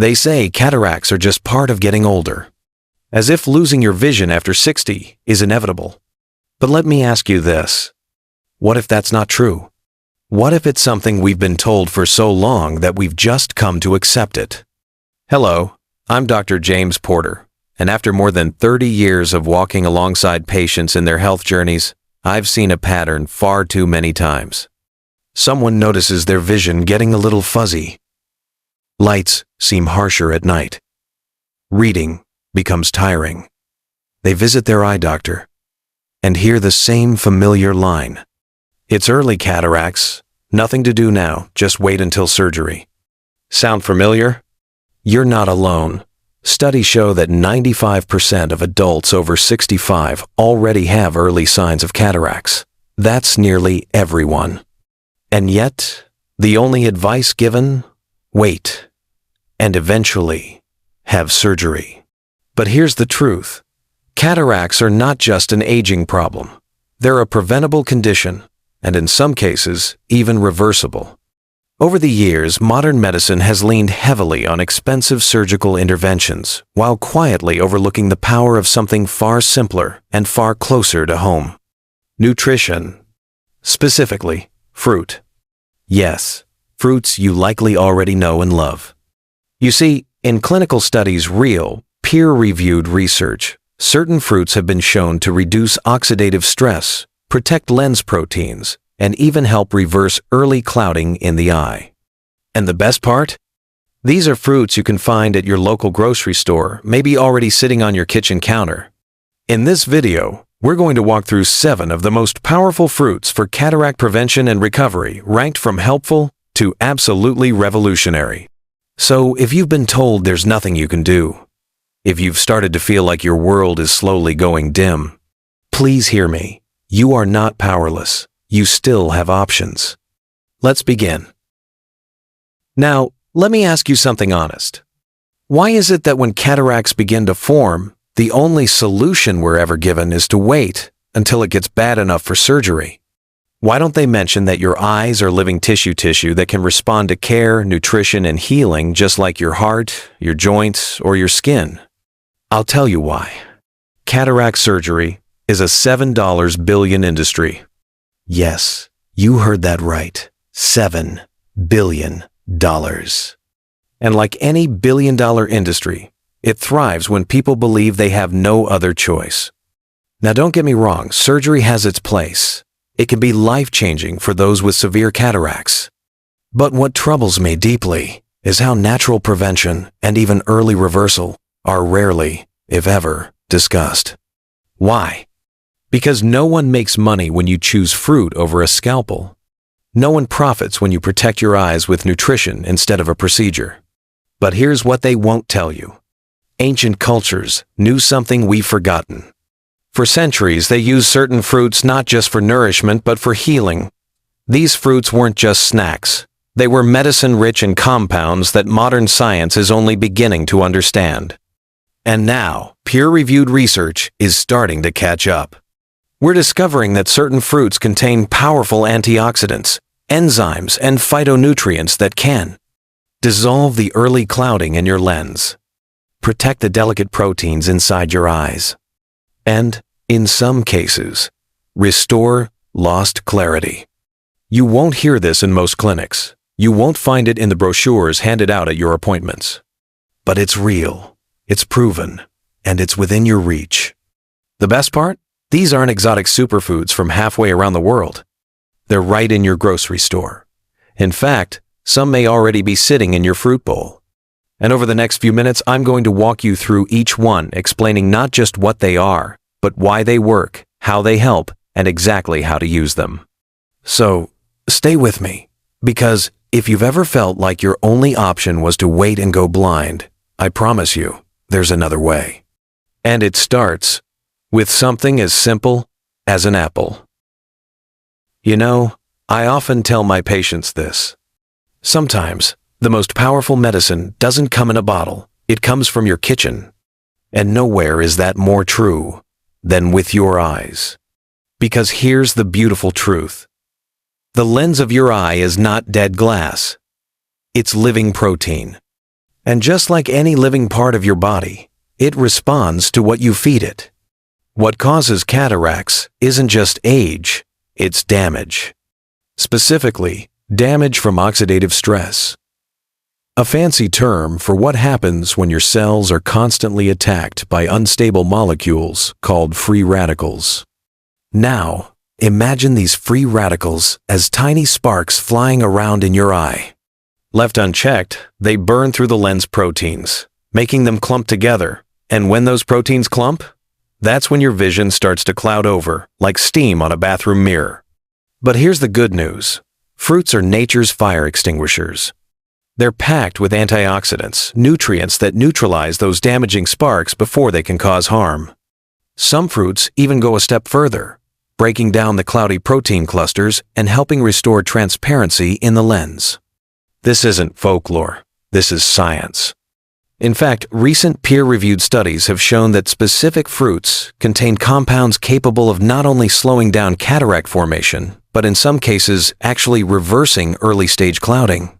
They say cataracts are just part of getting older, as if losing your vision after 60 is inevitable. But let me ask you this. What if that's not true? What if it's something we've been told for so long that we've just come to accept it? Hello, I'm Dr. James Porter, and after more than 30 years of walking alongside patients in their health journeys, I've seen a pattern far too many times. Someone notices their vision getting a little fuzzy. Lights seem harsher at night. Reading becomes tiring. They visit their eye doctor and hear the same familiar line. It's early cataracts. Nothing to do now, just wait until surgery. Sound familiar? You're not alone. Studies show that 95% of adults over 65 already have early signs of cataracts. That's nearly everyone. And yet, the only advice given? Wait, and eventually have surgery. But here's the truth. Cataracts are not just an aging problem. They're a preventable condition, and in some cases, even reversible. Over the years, modern medicine has leaned heavily on expensive surgical interventions, while quietly overlooking the power of something far simpler and far closer to home. Nutrition. Specifically, fruit. Yes, fruits you likely already know and love. You see, in clinical studies, real, peer-reviewed research, certain fruits have been shown to reduce oxidative stress, protect lens proteins, and even help reverse early clouding in the eye. And the best part? These are fruits you can find at your local grocery store, maybe already sitting on your kitchen counter. In this video, we're going to walk through 7 of the most powerful fruits for cataract prevention and recovery, ranked from helpful to absolutely revolutionary. So if you've been told there's nothing you can do, if you've started to feel like your world is slowly going dim, please hear me. You are not powerless. You still have options. Let's begin. Now, let me ask you something honest. Why is it that when cataracts begin to form, the only solution we're ever given is to wait until it gets bad enough for surgery? Why don't they mention that your eyes are living tissue that can respond to care, nutrition, and healing just like your heart, your joints, or your skin? I'll tell you why. Cataract surgery is a $7 billion industry. Yes, you heard that right. $7 billion. And like any billion-dollar industry, it thrives when people believe they have no other choice. Now don't get me wrong, surgery has its place. It can be life-changing for those with severe cataracts. But what troubles me deeply is how natural prevention and even early reversal are rarely, if ever, discussed. Why? Because no one makes money when you choose fruit over a scalpel. No one profits when you protect your eyes with nutrition instead of a procedure. But here's what they won't tell you. Ancient cultures knew something we've forgotten. For centuries, they used certain fruits not just for nourishment but for healing. These fruits weren't just snacks. They were medicine-rich in compounds that modern science is only beginning to understand. And now, peer-reviewed research is starting to catch up. We're discovering that certain fruits contain powerful antioxidants, enzymes, and phytonutrients that can dissolve the early clouding in your lens, protect the delicate proteins inside your eyes, and, in some cases, restore lost clarity. You won't hear this in most clinics. You won't find it in the brochures handed out at your appointments. But it's real, it's proven, and it's within your reach. The best part? These aren't exotic superfoods from halfway around the world. They're right in your grocery store. In fact, some may already be sitting in your fruit bowl. And over the next few minutes, I'm going to walk you through each one, explaining not just what they are, but why they work, how they help, and exactly how to use them. So, stay with me, because if you've ever felt like your only option was to wait and go blind, I promise you, there's another way. And it starts with something as simple as an apple. You know, I often tell my patients this. Sometimes, the most powerful medicine doesn't come in a bottle, it comes from your kitchen. And nowhere is that more true than with your eyes. Because here's the beautiful truth. The lens of your eye is not dead glass. It's living protein. And just like any living part of your body, it responds to what you feed it. What causes cataracts isn't just age, it's damage. Specifically, damage from oxidative stress. A fancy term for what happens when your cells are constantly attacked by unstable molecules called free radicals. Now, imagine these free radicals as tiny sparks flying around in your eye. Left unchecked, they burn through the lens proteins, making them clump together. And when those proteins clump, that's when your vision starts to cloud over, like steam on a bathroom mirror. But here's the good news. Fruits are nature's fire extinguishers. They're packed with antioxidants, nutrients that neutralize those damaging sparks before they can cause harm. Some fruits even go a step further, breaking down the cloudy protein clusters and helping restore transparency in the lens. This isn't folklore. This is science. In fact, recent peer-reviewed studies have shown that specific fruits contain compounds capable of not only slowing down cataract formation, but in some cases actually reversing early-stage clouding.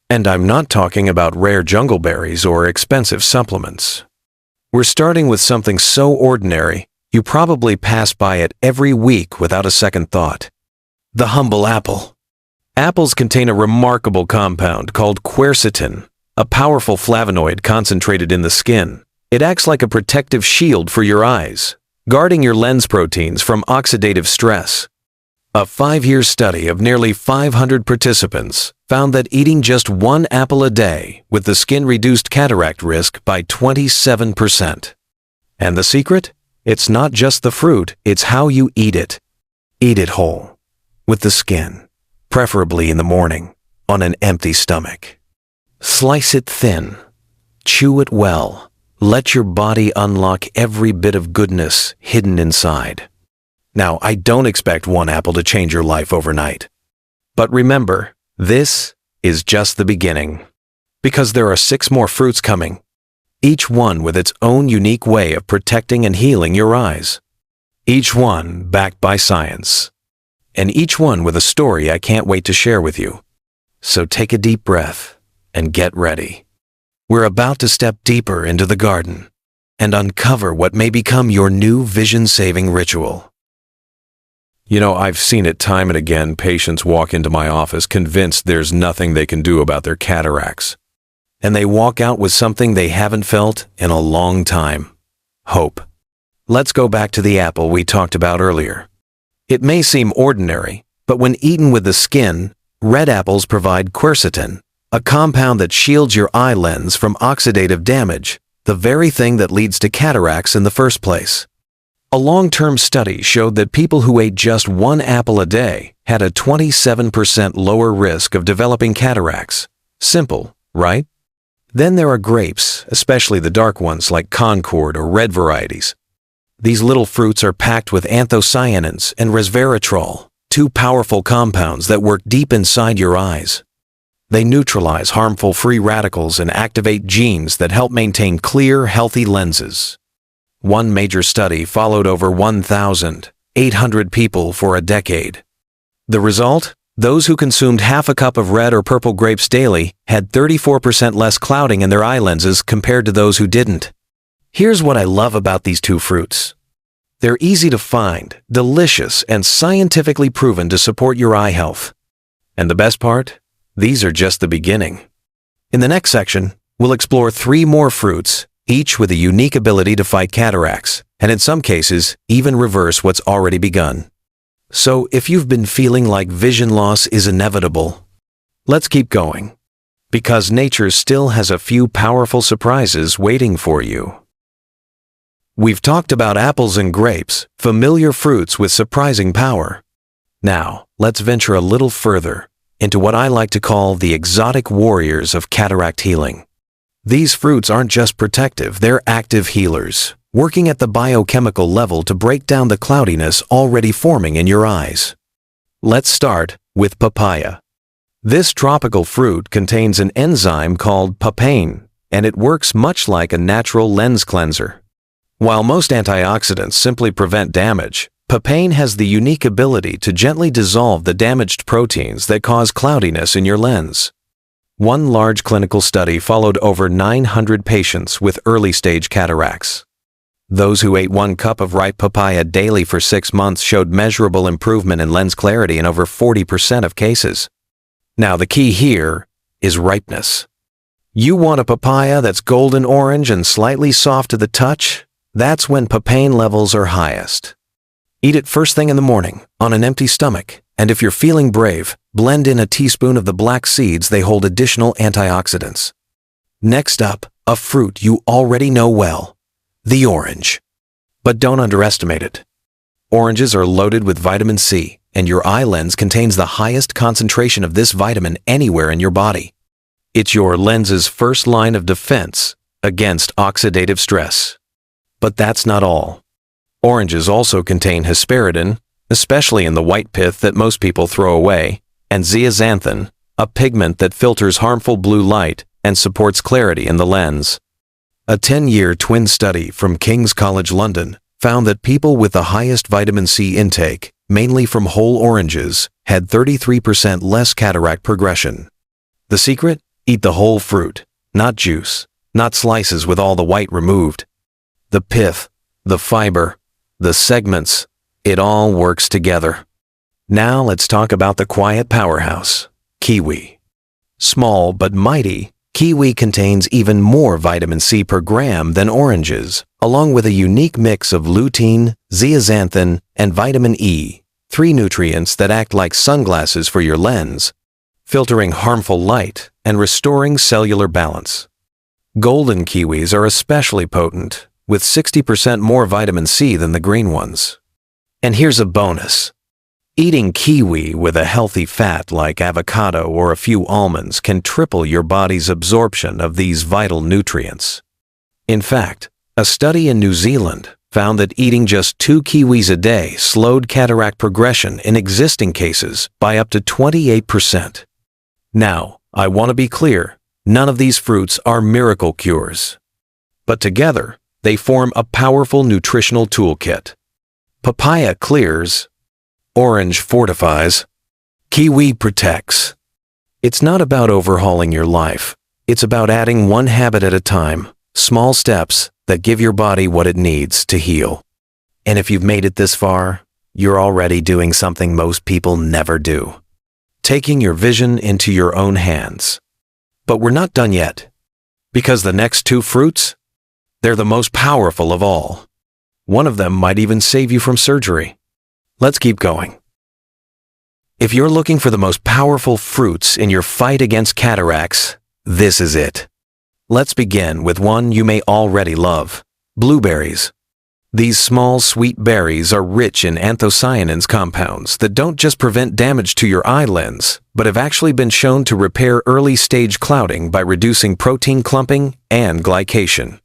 And I'm not talking about rare jungle berries or expensive supplements. We're starting with something so ordinary, you probably pass by it every week without a second thought. The humble apple. Apples contain a remarkable compound called quercetin, a powerful flavonoid concentrated in the skin. It acts like a protective shield for your eyes, guarding your lens proteins from oxidative stress. A 5-year study of nearly 500 participants found that eating just one apple a day with the skin reduced cataract risk by 27%. And the secret? It's not just the fruit, it's how you eat it. Eat it whole, with the skin, preferably in the morning, on an empty stomach. Slice it thin, chew it well, let your body unlock every bit of goodness hidden inside. Now, I don't expect one apple to change your life overnight. But remember, this is just the beginning. Because there are 6 more fruits coming, each one with its own unique way of protecting and healing your eyes. Each one backed by science. And each one with a story I can't wait to share with you. So take a deep breath and get ready. We're about to step deeper into the garden and uncover what may become your new vision-saving ritual. You know, I've seen it time and again, patients walk into my office convinced there's nothing they can do about their cataracts. And they walk out with something they haven't felt in a long time. Hope. Let's go back to the apple we talked about earlier. It may seem ordinary, but when eaten with the skin, red apples provide quercetin, a compound that shields your eye lens from oxidative damage, the very thing that leads to cataracts in the first place. A long-term study showed that people who ate just one apple a day had a 27% lower risk of developing cataracts. Simple, right? Then there are grapes, especially the dark ones like Concord or red varieties. These little fruits are packed with anthocyanins and resveratrol, 2 powerful compounds that work deep inside your eyes. They neutralize harmful free radicals and activate genes that help maintain clear, healthy lenses. One major study followed over 1,800 people for a decade. The result? Those who consumed half a cup of red or purple grapes daily had 34% less clouding in their eye lenses compared to those who didn't. Here's what I love about these 2 fruits. They're easy to find, delicious, and scientifically proven to support your eye health. And the best part? These are just the beginning. In the next section, we'll explore 3 more fruits, each with a unique ability to fight cataracts, and in some cases, even reverse what's already begun. So if you've been feeling like vision loss is inevitable, let's keep going, because nature still has a few powerful surprises waiting for you. We've talked about apples and grapes, familiar fruits with surprising power. Now, let's venture a little further into what I like to call the exotic warriors of cataract healing. These fruits aren't just protective, they're active healers, working at the biochemical level to break down the cloudiness already forming in your eyes. Let's start with papaya. This tropical fruit contains an enzyme called papain, and it works much like a natural lens cleanser. While most antioxidants simply prevent damage, papain has the unique ability to gently dissolve the damaged proteins that cause cloudiness in your lens. One large clinical study followed over 900 patients with early-stage cataracts. Those who ate 1 cup of ripe papaya daily for 6 months showed measurable improvement in lens clarity in over 40% of cases. Now, the key here is ripeness. You want a papaya that's golden orange and slightly soft to the touch? That's when papain levels are highest. Eat it first thing in the morning, on an empty stomach, and if you're feeling brave, blend in a teaspoon of the black seeds. They hold additional antioxidants. Next up, a fruit you already know well, the orange. But don't underestimate it. Oranges are loaded with vitamin C, and your eye lens contains the highest concentration of this vitamin anywhere in your body. It's your lens's first line of defense against oxidative stress. But that's not all. Oranges also contain hesperidin, especially in the white pith that most people throw away, and zeaxanthin, a pigment that filters harmful blue light and supports clarity in the lens. A 10-year twin study from King's College London found that people with the highest vitamin C intake, mainly from whole oranges, had 33% less cataract progression. The secret? Eat the whole fruit, not juice, not slices with all the white removed. The pith, the fiber, the segments, it all works together. Now let's talk about the quiet powerhouse, kiwi. Small but mighty, kiwi contains even more vitamin C per gram than oranges, along with a unique mix of lutein, zeaxanthin, and vitamin E, 3 nutrients that act like sunglasses for your lens, filtering harmful light and restoring cellular balance. Golden kiwis are especially potent, with 60% more vitamin C than the green ones. And here's a bonus. Eating kiwi with a healthy fat like avocado or a few almonds can triple your body's absorption of these vital nutrients. In fact, a study in New Zealand found that eating just 2 kiwis a day slowed cataract progression in existing cases by up to 28%. Now, I want to be clear, none of these fruits are miracle cures. But together, they form a powerful nutritional toolkit. Papaya clears, orange fortifies, kiwi protects. It's not about overhauling your life. It's about adding one habit at a time, small steps that give your body what it needs to heal. And if you've made it this far, you're already doing something most people never do. Taking your vision into your own hands. But we're not done yet. Because the next 2 fruits, they're the most powerful of all. One of them might even save you from surgery. Let's keep going. If you're looking for the most powerful fruits in your fight against cataracts, this is it. Let's begin with one you may already love, blueberries. These small, sweet berries are rich in anthocyanins compounds that don't just prevent damage to your eye lens, but have actually been shown to repair early-stage clouding by reducing protein clumping and glycation.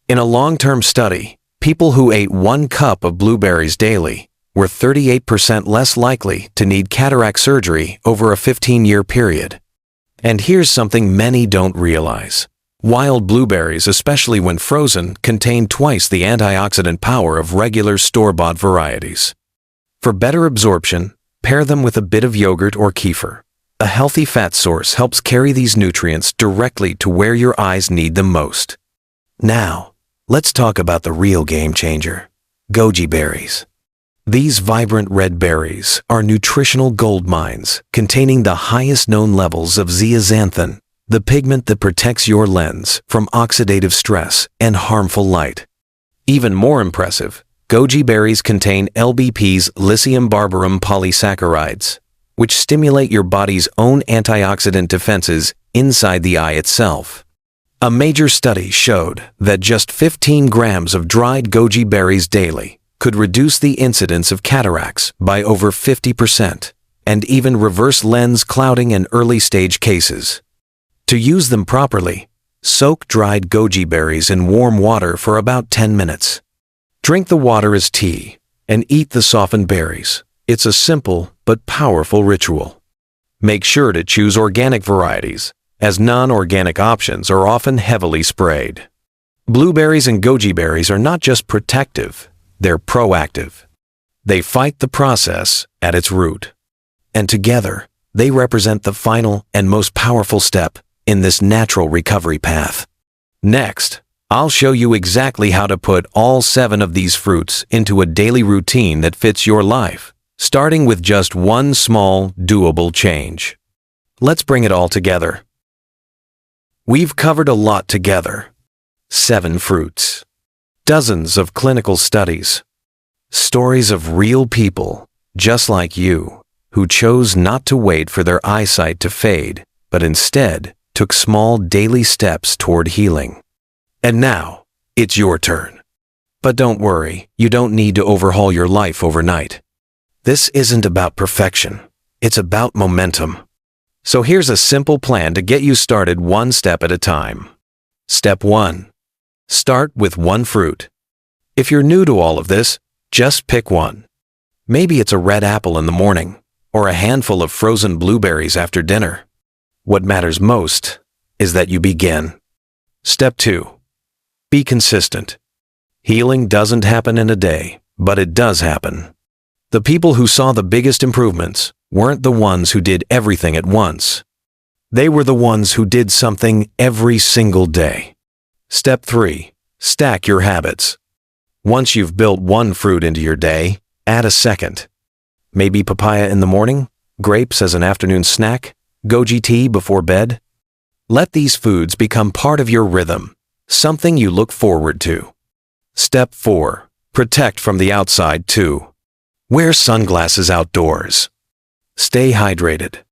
In a long-term study, people who ate 1 cup of blueberries daily were 38% less likely to need cataract surgery over a 15-year period. And here's something many don't realize. Wild blueberries, especially when frozen, contain twice the antioxidant power of regular store-bought varieties. For better absorption, pair them with a bit of yogurt or kefir. A healthy fat source helps carry these nutrients directly to where your eyes need them most. Now, let's talk about the real game changer, goji berries. These vibrant red berries are nutritional gold mines containing the highest known levels of zeaxanthin, the pigment that protects your lens from oxidative stress and harmful light. Even more impressive, goji berries contain LBP's lithium barbarum polysaccharides, which stimulate your body's own antioxidant defenses inside the eye itself. A major study showed that just 15 grams of dried goji berries daily could reduce the incidence of cataracts by over 50% and even reverse lens clouding in early-stage cases. To use them properly, soak dried goji berries in warm water for about 10 minutes. Drink the water as tea and eat the softened berries. It's a simple but powerful ritual. Make sure to choose organic varieties, as non-organic options are often heavily sprayed. Blueberries and goji berries are not just protective, they're proactive. They fight the process at its root. And together, they represent the final and most powerful step in this natural recovery path. Next, I'll show you exactly how to put all 7 of these fruits into a daily routine that fits your life, starting with just one small, doable change. Let's bring it all together. We've covered a lot together. 7 fruits. Dozens of clinical studies. Stories of real people, just like you, who chose not to wait for their eyesight to fade, but instead took small daily steps toward healing. And now, it's your turn. But don't worry, you don't need to overhaul your life overnight. This isn't about perfection. It's about momentum. So here's a simple plan to get you started one step at a time. Step 1. Start with one fruit. If you're new to all of this, just pick one. Maybe it's a red apple in the morning, or a handful of frozen blueberries after dinner. What matters most is that you begin. Step 2. Be consistent. Healing doesn't happen in a day, but it does happen. The people who saw the biggest improvements weren't the ones who did everything at once. They were the ones who did something every single day. Step 3. Stack your habits. Once you've built one fruit into your day, add a second. Maybe papaya in the morning, grapes as an afternoon snack, goji tea before bed. Let these foods become part of your rhythm, something you look forward to. Step 4. Protect from the outside too. Wear sunglasses outdoors. Stay hydrated.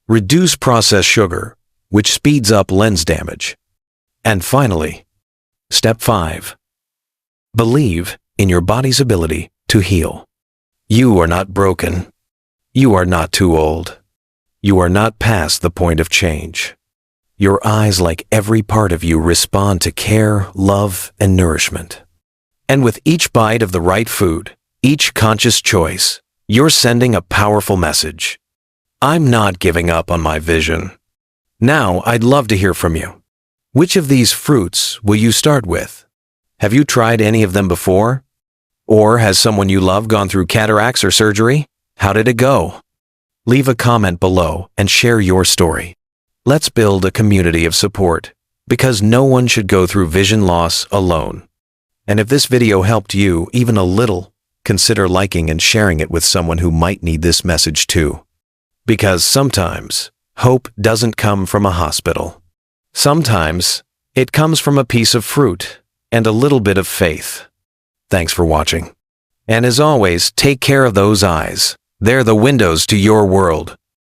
Reduce processed sugar, which speeds up lens damage. And finally, Step 5. Believe in your body's ability to heal. You are not broken. You are not too old. You are not past the point of change. Your eyes, like every part of you, respond to care, love, and nourishment. And with each bite of the right food, each conscious choice, you're sending a powerful message. I'm not giving up on my vision. Now, I'd love to hear from you. Which of these fruits will you start with? Have you tried any of them before? Or has someone you love gone through cataracts or surgery? How did it go? Leave a comment below and share your story. Let's build a community of support, because no one should go through vision loss alone. And if this video helped you even a little, consider liking and sharing it with someone who might need this message too. Because sometimes, hope doesn't come from a hospital. Sometimes, it comes from a piece of fruit and a little bit of faith. Thanks for watching. And as always, take care of those eyes. They're the windows to your world.